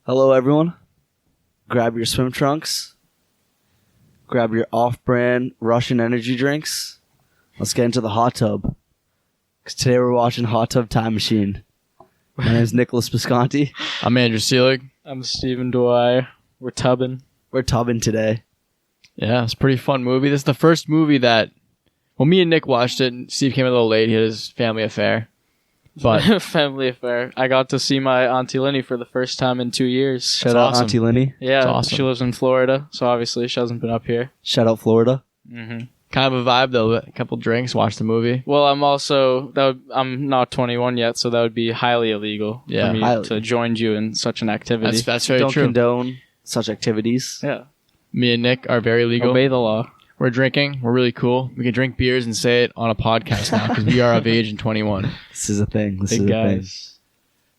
Hello, everyone. Grab your swim trunks. Grab your off-brand Russian energy drinks. Let's get into the hot tub. Because today we're watching Hot Tub Time Machine. My name is Nicholas Pisconti. I'm Andrew Seelig. I'm Stephen Dwyer. We're tubbing. We're tubbing today. Yeah, it's a pretty fun movie. This is the first movie that, well, me and Nick watched it. And Steve came a little late. He had his family affair. But Family affair. I got to see my Auntie Lenny for the first time in 2 years. Shout out awesome. Auntie Lenny. Yeah, That's awesome. She lives in Florida, so obviously she hasn't been up here. Shout out Florida. Mm-hmm. kind of a vibe, though. A couple drinks, watch the movie. Well, I'm not 21 yet, so that would be highly illegal Yeah, for me highly. to join you in such an activity. That's very Don't true. condone such activities. Yeah, Me and Nick are very legal. obey the law. We're drinking. We're really cool. We can drink beers and say it on a podcast now because we are of age and 21. This is a thing. This Big is a thing. guys.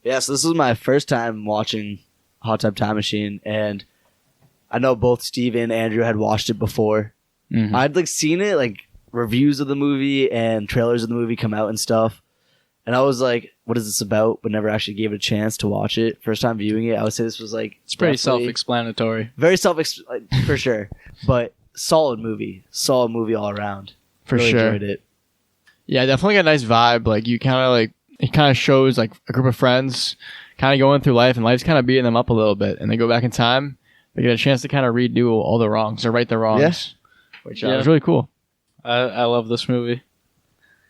Yeah, so this is my first time watching Hot Tub Time Machine, and I know both Steve and Andrew had watched it before. Mhm. I'd seen it, reviews of the movie and trailers of the movie come out and stuff, and I was like, what is this about? But never actually gave it a chance to watch it. First time viewing it, I would say this was It's pretty definitely self-explanatory. very for sure, but solid movie all around. For Really sure. enjoyed it. Yeah, definitely got a nice vibe. You kind of it kind of shows a group of friends kind of going through life, and life's kind of beating them up a little bit, and they go back in time. They get a chance to kind of redo all the wrongs or right the wrongs, which Yeah. is really cool. I love this movie.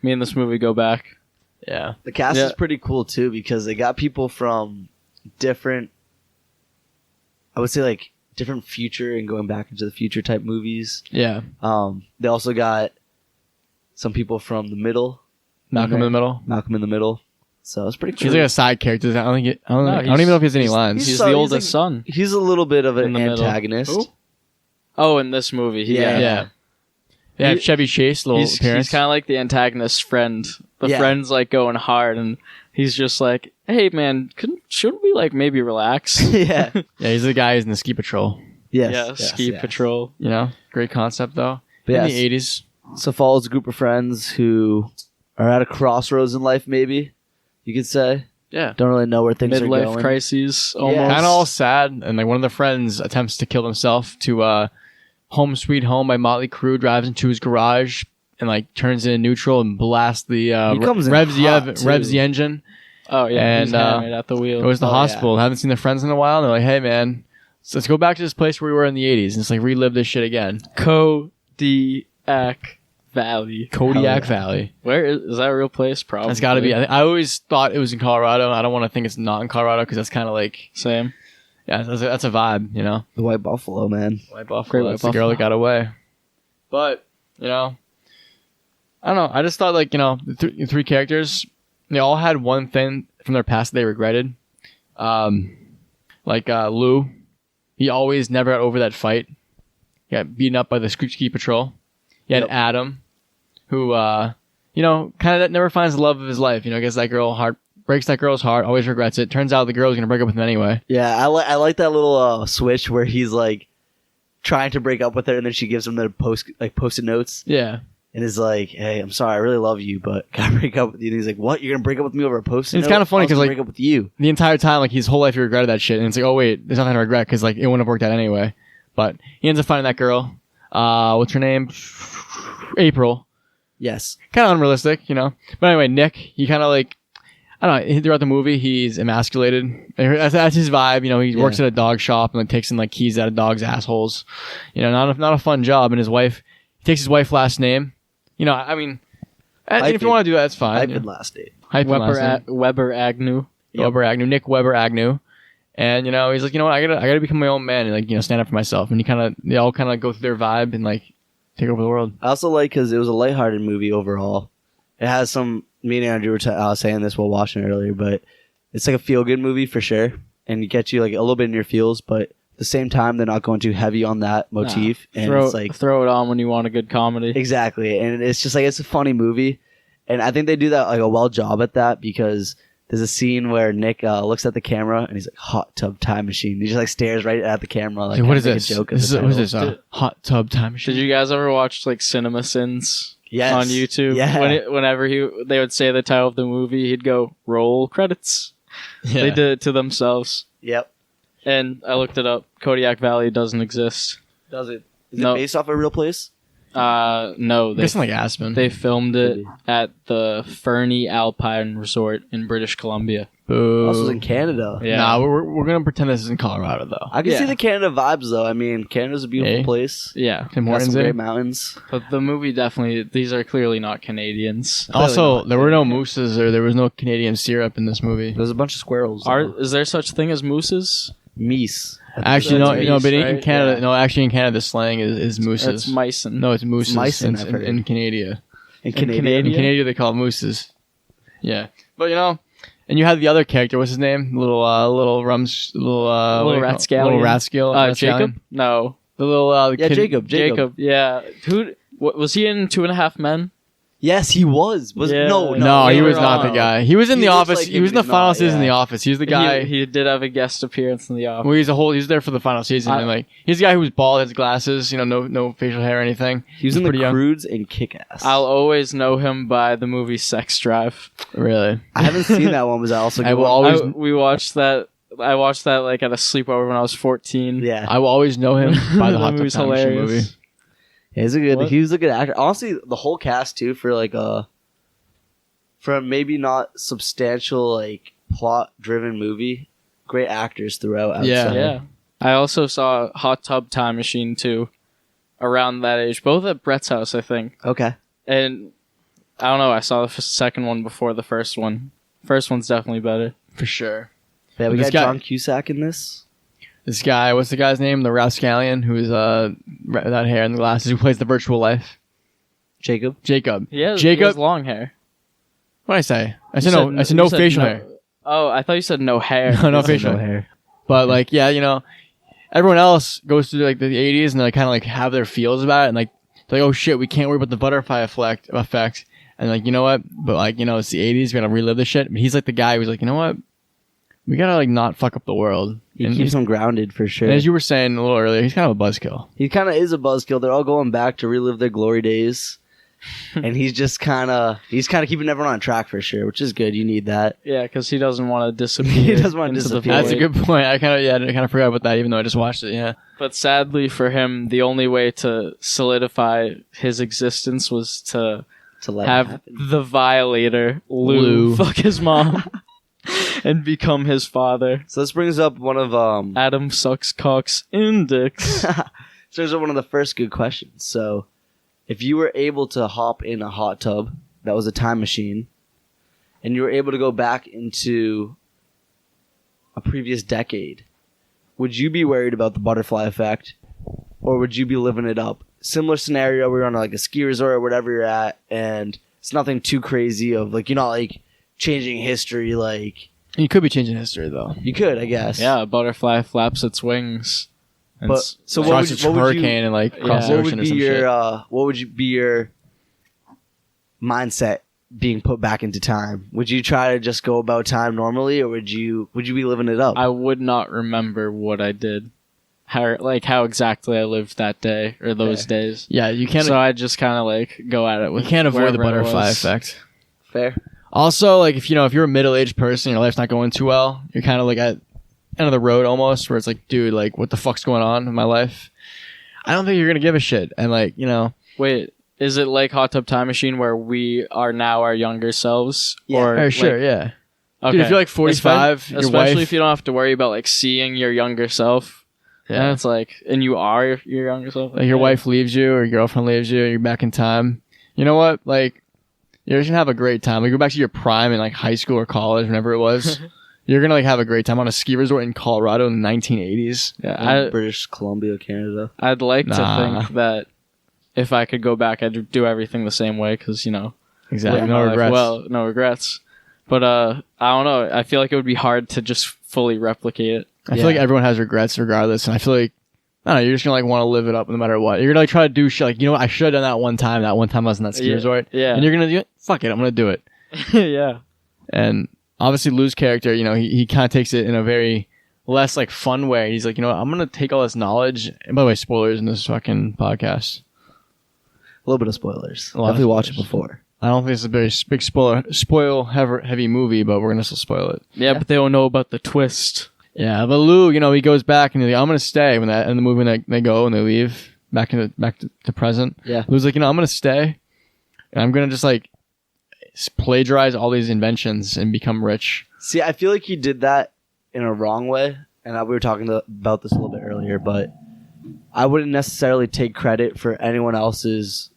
Me and this movie go back. Yeah, The cast Yeah. is pretty cool too because they got people from different, I would say different future and going back into the future type movies. yeah. They also got some people from the middle, Malcolm in the Middle. Malcolm in the Middle. So it's pretty cool. He's like a side character. I don't No, even know if he has any he's- lines. He's So the he's oldest son. He's a little bit of In an the middle. antagonist. Who? Oh, in this movie. Yeah. Yeah. Yeah, He- Chevy Chase, little He's appearance. kind of like the antagonist's friend. The Yeah. friend's going hard, and he's just like, "Hey, man, shouldn't we maybe relax?" yeah. Yeah, he's the guy who's in the ski patrol. Yes. Yeah, yes, ski yes. patrol. You know, great concept though. But in yes, the 80s. so follows a group of friends who are at a crossroads in life. Maybe you could say Yeah, don't really know where things are midlife going. crises. Almost. Yeah. Kind of all sad, and one of the friends attempts to kill himself to Home Sweet Home by Motley Crue, drives into his garage and turns it in neutral and blasts the He comes in revs hot, too. the engine. Oh yeah, he's And, hammered at the wheel. Goes to the Oh, hospital. Haven't seen their friends in a while. And they're like, "Hey man, so let's go back to this place where we were in the 80s and just relive this shit again." Kodiak Valley. Kodiak yeah. Valley. Where is that a real place? Probably. That's got to be. I always thought it was in Colorado. I don't want to think it's not in Colorado because that's kind of Same. yeah, that's a vibe, you know. The White Buffalo, man. White Buffalo. Great That's White the girl that Buffalo. got away. But, I don't know. I just thought the three characters, they all had one thing from their past that they regretted. Lou, he always never got over that fight. He got beaten up by the ski patrol. You had Yep. Adam, who, kind of never finds the love of his life. Gets that girl heart, breaks that girl's heart, always regrets it. Turns out the girl's going to break up with him anyway. Yeah, I like that little switch where he's trying to break up with her, and then she gives him the post-it notes, Yeah. and is like, "Hey, I'm sorry, I really love you, but can I break up with you?" And he's like, "What? You're gonna break up with me over a post-it It's note? kinda funny I was 'cause, gonna break up with you." The entire time, his whole life he regretted that shit. And it's oh wait, there's nothing to regret because it wouldn't have worked out anyway. But he ends up finding that girl. What's her name? April. Yes, Kind of unrealistic, But anyway, Nick, he kind of I don't know, throughout the movie, he's emasculated. That's his vibe. He works at a dog shop and takes in keys out of dogs' assholes. Not a fun job. And his wife, he takes his wife's last name. If you want to do that, that's fine. I've been last date. Hyphen last name. Weber Agnew. Weber Agnew, Nick Weber Agnew. And he's like, what, I gotta become my own man and stand up for myself. And they all kind of go through their vibe and take over the world. I also because it was a lighthearted movie overall. It has some. Me and Andrew were saying this while watching it earlier, but it's a feel-good movie for sure, and it gets you a little bit in your feels, but at the same time, they're not going too heavy on that motif. And it's Throw it on when you want a good comedy. exactly, and it's just it's a funny movie, and I think they do that a well job at that because there's a scene where Nick looks at the camera and he's like, "Hot Tub Time Machine." He just stares right at the camera, Like, what is make a this? joke of the What is title. this? Hot tub time machine? Did you guys ever watch Cinema Sins Yes. on YouTube? Yeah. Whenever they would say the title of the movie, he'd go roll credits. Yeah. They did it to themselves. Yep. And I looked it up. Kodiak Valley doesn't exist. Does it? Is No. it based off a real place? No. It's like Aspen. They filmed it Maybe. at the Fernie Alpine Resort in British Columbia. Boo. Also in Canada. Yeah. Nah, we're gonna pretend this is in Colorado though. I can Yeah. see the Canada vibes though. I mean, Canada's a beautiful Hey. place. Yeah. Tim Got Hortons some there. great mountains. But the movie definitely, these are clearly not Canadians. Also, not. there were no mooses or there was no Canadian syrup in this movie. There's a bunch of squirrels. Is there such thing as mooses? Meese. Actually, That's no, meese, but in right? Canada, Yeah. no, actually in Canada, the slang is mooses. That's Meissen. No, it's mooses. Meissen, I've in, heard. in Canada. In Canada? Canada. In Canada, they call it mooses. Yeah, but and you had the other character. What's his name? Little Ratscallion. Little Ratscallion. Jacob? No. The little Yeah, kid. Jacob. Yeah. What was he in 2.5 Men? Yes, he was. Yeah. No, he you was were not the wrong. guy. He was in He the looks office. like He him, was in the but final not, season in the yeah. office. He was the guy. He did have a guest appearance in The Office. Well, he was there for the final season, and he's the guy who was bald, has glasses, no facial hair or anything. He was in the pretty young. Croods and Kick-Ass. I'll always know him by the movie Sex Drive. Really? I haven't seen that one. Was that also? I good will one? always. We watched that. I watched that like at a sleepover when I was 14. Yeah. I will always know him by the That Hot Tub movie's Time Machine hilarious. movie. Yeah, he's a good. What? He was a good actor. Honestly, the whole cast too for for maybe not substantial plot driven movie. Great actors throughout. I would Yeah. say. Yeah. I also saw Hot Tub Time Machine too, around that age. Both at Brett's house, I think. Okay. And I don't know. I saw the second one before the first one. First one's definitely better. For sure. Yeah, we This got guy- John Cusack in this. This guy, what's the guy's name? The Rascallion, who's that hair and the glasses, who plays the virtual life. Jacob. Jacob. He has Jacob. long hair. What did I say? I You said no. I said no you facial no- hair. Oh, I thought you said no hair. No facial hair. But everyone else goes through the 80s and they kind of have their feels about it and they're like, oh shit, we can't worry about the butterfly effect. And you know what? But it's the 80s. We gotta relive this shit. But he's the guy who's you know what? We gotta not fuck up the world. He And keeps him grounded for sure. and as you were saying a little earlier, he's kind of a buzzkill. He kind of is a buzzkill. They're all going back to relive their glory days, and he's just kind of keeping everyone on track for sure, which is good. You need that. Yeah, because he doesn't want to disappear. He doesn't wanna into the disappear. That's a void. good point. I kind of forgot about that, even though I just watched it. Yeah. But sadly for him, the only way to solidify his existence was to To let it have happen. the violator, Lou, Lou. fuck his mom and become his father. So this brings up one of Adam sucks cock's index. so those are one of the first good questions. So, if you were able to hop in a hot tub that was a time machine, and you were able to go back into a previous decade, would you be worried about the butterfly effect, or would you be living it up? Similar scenario, we're on a ski resort or whatever you're at, and it's nothing too crazy of you're not changing history. You could be changing history though. You could, I guess. Yeah, a butterfly flaps its wings. and But s- so like- what Cross would- its what would you- hurricane and cross the Yeah. What ocean would or be some your shit. what would you be your mindset being put back into time? Would you try to just go about time normally, or would you be living it up? I would not remember what I did. How exactly I lived that day or those days. Yeah, you can't. So I just kind of go at it you with can't avoid the wherever it butterfly was. effect. Fair. Also, if you're a middle-aged person, your life's not going too well. You're kind of at end of the road almost, where it's dude, what the fuck's going on in my life? I don't think you're gonna give a shit. And Wait, is it like Hot Tub Time Machine where we are now our younger selves? Yeah. Or sure, yeah. Okay. Dude, if you're 45, your especially wife, if you don't have to worry about seeing your younger self. yeah. And it's and you are your younger self. Your wife leaves you or your girlfriend leaves you, you're back in time. You know what? You're just gonna have a great time. Go back to your prime in high school or college, whenever it was. You're gonna have a great time on a ski resort in Colorado in the 1980s. Yeah, British Columbia, Canada. I'd like Nah. to think that if I could go back, I'd do everything the same way because Exactly. live No my life regrets. well, no regrets. But I don't know. I feel like it would be hard to just fully replicate it. I feel like everyone has regrets regardless, and I feel like I don't know, you're just gonna want to live it up no matter what. You're gonna try to do shit you know what, I should have done that one time. That one time I was in that ski Yeah. resort. Yeah. And you're gonna do it. Fuck it, I'm gonna do it. Yeah. And obviously Lou's character, he kind of takes it in a very less fun way. He's you know what, I'm gonna take all this knowledge. And by the way, spoilers in this fucking podcast. A little bit of spoilers. A lot of Definitely watch it spoilers. before. I don't think it's a very big spoil heavy movie, but we're gonna still spoil it. Yeah, but they don't know about the twist. Yeah, but Lou, he goes back and he's like, I'm gonna stay when that in the movie when they go and they leave back to present. Yeah. Lou's like, I'm gonna stay and I'm gonna just like plagiarize all these inventions and become rich. See, I feel like he did that in a wrong way, and we were talking about this a little bit earlier, but I wouldn't necessarily take credit for anyone else's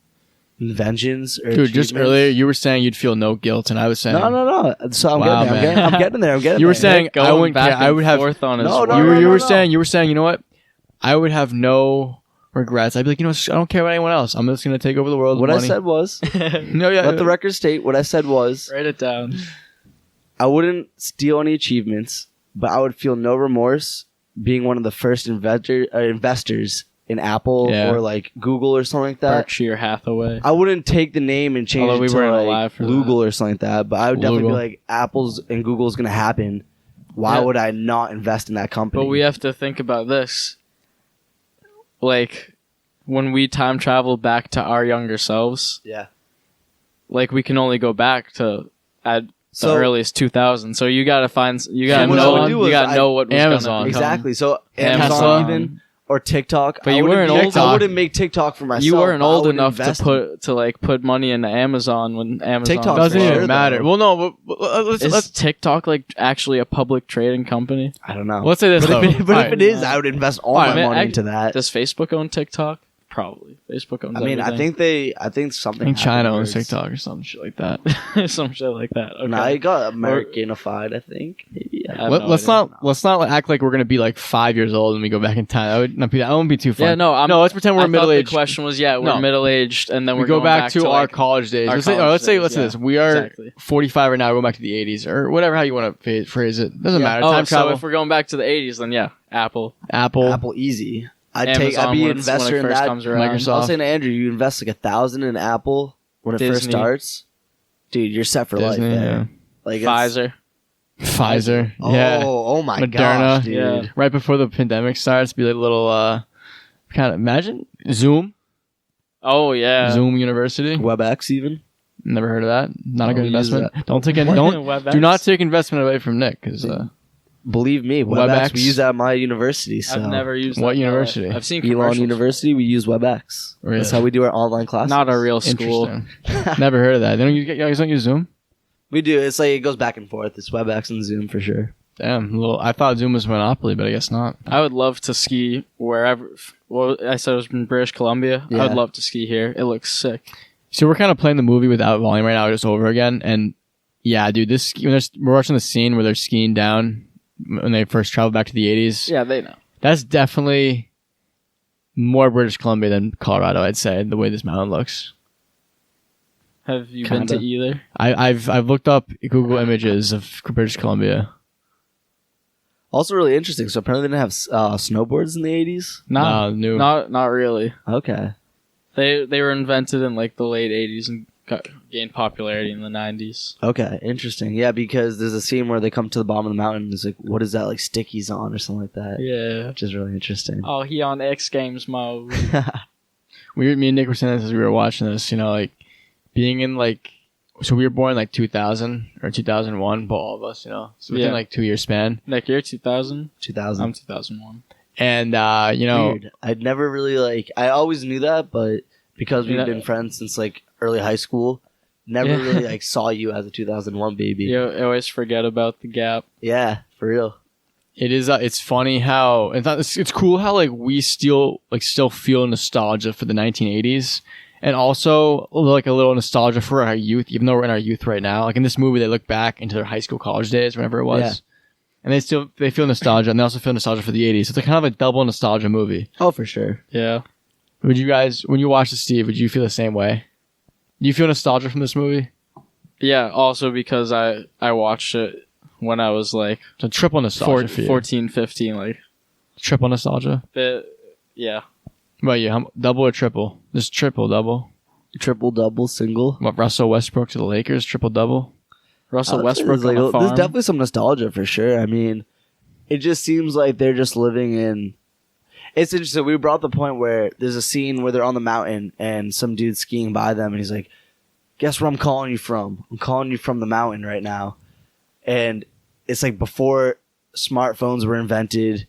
inventions or Dude, just achievements. Earlier you were saying you'd feel no guilt, and I was saying No. So I'm Wow, getting there. man. I'm getting there. You were saying Going I wouldn't back care. I and would have. forth on his No, word. no, You no, were no. saying you know what? I would have no regrets. I'd be like, I don't care about anyone else. I'm just gonna take over the world. What with I money. said was, No, yeah. let the record state, what I said was, Write it down. I wouldn't steal any achievements, but I would feel no remorse being one of the first investors in Apple Yeah. or like Google or something like that. Berkshire Hathaway. I wouldn't take the name and change Although it we to weren't like alive for Google or something like that. But I would definitely be Google. like, Apple's and Google's going to happen. Why Yeah. would I not invest in that company? But we have to think about this. Like, when we time travel back to our younger selves, yeah. like, we can only go back to at the So- earliest 2000. So you gotta find, you So gotta what I would do know, was you gotta I- know what was Amazon. gonna become. Exactly. So Amazon. Amazon even or TikTok. But I you wouldn't weren't make- old- I wouldn't make TikTok for myself. You weren't but I old would enough invest to put money into Amazon when Amazon TikTok's doesn't for even sure, matter. though. Well, no, but let's Is TikTok like actually a public trading company? I don't know. let's say this though. But if Alright. it is, I would invest all my Alright, man, money I- into that. Does Facebook own TikTok? Probably. Facebook owns. I mean, I everything. think something. I think China happened owns where it's- TikTok or some shit like that. some shit like that. Okay. No, it got Americanified. I think. Maybe. I have no Let's idea. not act like we're gonna be like 5 years old and we go back in time. I won't be too fun. Yeah, no. no. Let's pretend we're I thought middle aged. The question was, we're No. middle aged, and then We we're go going back to our like, college days. our Let's say, college let's say days, do yeah. this. We are Exactly. 45 right now. We're going back to the 80s or whatever how you want to phrase it. Doesn't matter. Oh, Time so travel. if we're going back to the 80s, then yeah, Apple. Apple easy. I'd be Amazon an when investor it in first that. comes around. Microsoft. I was saying to Andrew, you invest like 1,000 in Apple when it first Disney. starts, dude, you're set for Disney, life. yeah. Man. Like it's- Pfizer. Pfizer. Oh, Yeah. oh my Moderna. gosh, dude. Yeah. Right before the pandemic starts, be like a little kind of imagine Zoom. Oh yeah. Zoom University. WebEx even. Never heard of that. Not a Oh, good we use investment. Don't take it. What? Don't WebEx? do not take investment away from Nick because Believe me, WebEx. WebEx. We use that at my university. So I've never used What that in my university? life. I've seen Elon commercials. University, we use WebEx. Really? That's how we do our online classes. Not a real school. interesting. Never heard of that. You guys don't use Zoom? We do. It's like it goes back and forth. It's WebEx and Zoom for sure. Damn. I thought Zoom was Monopoly, but I guess not. I would love to ski wherever. Well, I said it was in British Columbia. I Yeah. would love to ski here. It looks sick. So we're kind of playing the movie without volume right now, just over again. And yeah, dude, we're watching the scene where they're skiing down when they first traveled back to the 80s. Yeah, they know. That's definitely more British Columbia than Colorado, I'd say, the way this mountain looks. Have you Kinda. been to either? I've looked up Google images of British Columbia. Also, really interesting. So apparently, they didn't have snowboards in the 80s. No, new. not really. Okay. They were invented in like the late 80s and gained popularity in the 90s. Okay, interesting. Yeah, because there's a scene where they come to the bottom of the mountain and it's like, what is that, like stickies on or something like that? Yeah. Which is really interesting. Oh, he on X Games mode. Me and Nick were saying this as we were watching this, like being in like, so we were born like 2000 or 2001, but all of us, so within Yeah. like 2 year span. Nick, you're 2000. 2000. I'm 2001. And, Weird. I'd never really I always knew that, but because we've Yeah. been friends since like early high school, never Yeah. really like saw you as a 2001 baby. You always forget about the gap. Yeah, for real. it is, it's funny how, it's cool how like we still feel nostalgia for the 1980s. And also like a little nostalgia for our youth, even though we're in our youth right now. Like in this movie, they look back into their high school, college days, whenever it was. Yeah. And they feel nostalgia, and they also feel nostalgia for the 80s. It's like kind of a double nostalgia movie. Oh, for sure. Yeah. Would you guys, when you watch the Steve, would you feel the same way? Do you feel nostalgia from this movie? Yeah, also because I watched it when I was like It's a triple nostalgia for you. 14, 15. Like, Triple nostalgia? yeah. What about you? Double or triple? Just triple, double. Triple, double, single. What, Russell Westbrook to the Lakers, triple, double? Russell I'd say Westbrook there's, on a there's farm. definitely some nostalgia for sure. I mean, it just seems like they're just living in. It's interesting. We brought up the point where there's a scene where they're on the mountain and some dude's skiing by them, and he's like, "Guess where I'm calling you from? I'm calling you from the mountain right now." And it's like before smartphones were invented,